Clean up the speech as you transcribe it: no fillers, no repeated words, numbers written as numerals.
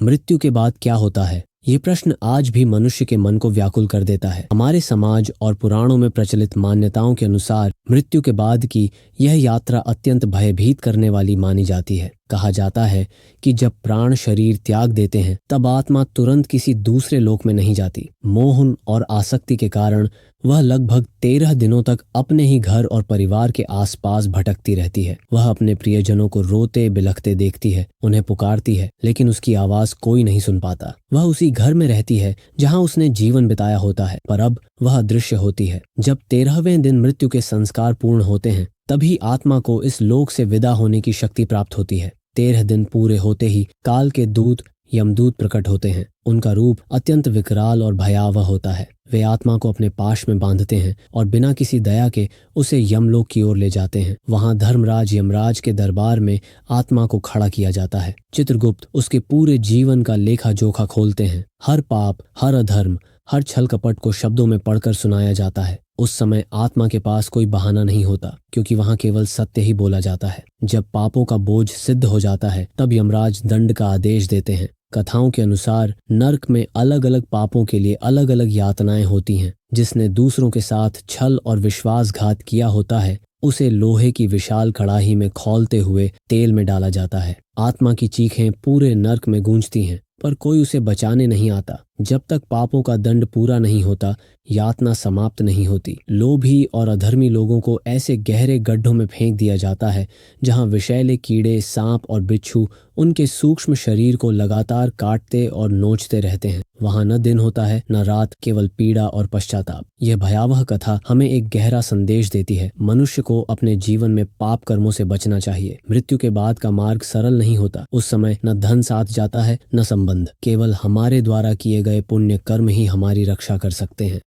मृत्यु के बाद क्या होता है? ये प्रश्न आज भी मनुष्य के मन को व्याकुल कर देता है। हमारे समाज और पुराणों में प्रचलित मान्यताओं के अनुसार मृत्यु के बाद की यह यात्रा अत्यंत भयभीत करने वाली मानी जाती है। कहा जाता है कि जब प्राण शरीर त्याग देते हैं तब आत्मा तुरंत किसी दूसरे लोक में नहीं जाती। मोह और आसक्ति के कारण वह लगभग 13 दिनों तक अपने ही घर और परिवार के आसपास भटकती रहती है। वह अपने प्रियजनों को रोते बिलखते देखती है, उन्हें पुकारती है, लेकिन उसकी आवाज कोई नहीं सुन पाता। वह उसी घर में रहती है जहां उसने जीवन बिताया होता है, पर अब वह अदृश्य होती है। जब 13वें दिन मृत्यु के संस्कार पूर्ण होते हैं तभी आत्मा को इस लोक से विदा होने की शक्ति प्राप्त होती है। 13 दिन पूरे होते ही काल के दूत यमदूत प्रकट होते हैं। उनका रूप अत्यंत विकराल और भयावह होता है। वे आत्मा को अपने पाश में बांधते हैं और बिना किसी दया के उसे यमलोक की ओर ले जाते हैं। वहां धर्मराज यमराज के दरबार में आत्मा को खड़ा किया जाता है। चित्रगुप्त उसके पूरे जीवन का लेखा जोखा खोलते हैं। हर पाप, हर अधर्म, हर छल कपट को शब्दों में पढ़कर सुनाया जाता है। उस समय आत्मा के पास कोई बहाना नहीं होता, क्योंकि वहां केवल सत्य ही बोला जाता है। जब पापों का बोझ सिद्ध हो जाता है तब यमराज दंड का आदेश देते हैं। कथाओं के अनुसार नर्क में अलग अलग पापों के लिए अलग अलग यातनाएं होती हैं। जिसने दूसरों के साथ छल और विश्वासघात किया होता है उसे लोहे की विशाल कड़ाही में खौलते हुए तेल में डाला जाता है। आत्मा की चीखें पूरे नर्क में गूंजती हैं, पर कोई उसे बचाने नहीं आता। जब तक पापों का दंड पूरा नहीं होता यातना समाप्त नहीं होती। लोभी और अधर्मी लोगों को ऐसे गहरे गड्ढों में फेंक दिया जाता है जहां विषैले कीड़े, सांप और बिच्छू उनके सूक्ष्म शरीर को लगातार काटते और नोचते रहते हैं। वहां न दिन होता है न रात, केवल पीड़ा और पश्चाताप। यह भयावह कथा हमें एक गहरा संदेश देती है। मनुष्य को अपने जीवन में पाप कर्मों से बचना चाहिए। मृत्यु के बाद का मार्ग सरल नहीं होता। उस समय न धन साथ जाता है न संबंध। केवल हमारे द्वारा किए गए पुण्य कर्म ही हमारी रक्षा कर सकते हैं।